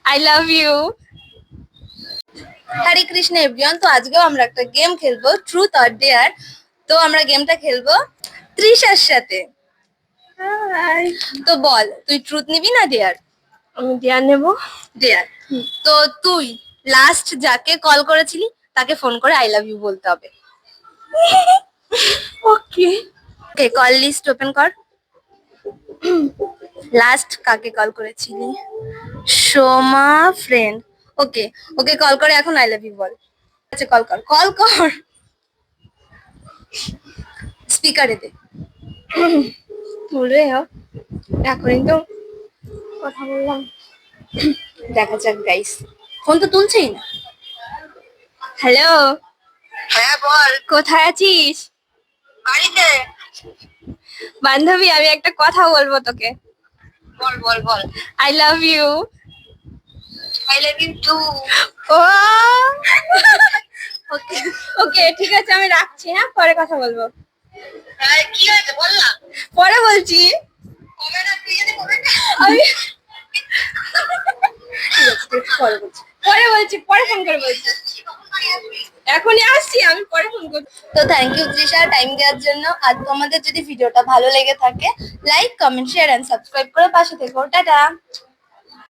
I love you. Hare Krishna everyone, তো আজকেও আমরা একটা গেম খেলবো, ট্রুথ অর ডেয়ার। তো আমরা গেমটা খেলবো তৃষার সাথে। তো বল, তুই ট্রুথ নিবি না ডেয়ার? আমি ডেয়ার নেব। ডেয়ার। তো তুই লাস্ট যাকে কল করেছিলি তাকে ফোন করে আই লাভ ইউ বলতে হবে। ওকে ওকে, কল লিস্ট ওপেন কর। লাস্ট কাকে কল করেছিলি? সোমা ফ্রেন্ড। ওকে, ওকে কল করে এখন আই লাভ ইউ বল। আচ্ছা, কল কর, কল কর, স্পিকারে দে। বলে এখনই তো কথা বললাম। দেখা যাক গাইস, ফোন তো তুলছেই না। হ্যালো, হ্যাঁ বল, কোথায় আছিস? বাড়িতে। বান্ধবী, আমি একটা কথা বলবো তোকে। বল বল বল। I love you. I love you too. Oh okay okay, ঠিক আছে, আমি রাখছি। হ্যাঁ, পরে কথা বলবো। কি হয়েছে বল না। পরে বলছি। কবে না, তুই যদি কবে না। আমি ঠিক আছে, পরে বলছি। পরে বলছি, পরে ফোন করে বলছি। এখনই আসছি, আমি পরে ফোন করছি। তো থ্যাংক ইউ তৃষা টাইম দেওয়ার জন্য। আর তোমাদের যদি ভিডিওটা ভালো লেগে থাকে, like comment share and subscribe করে পাশে থেকো। টাটা।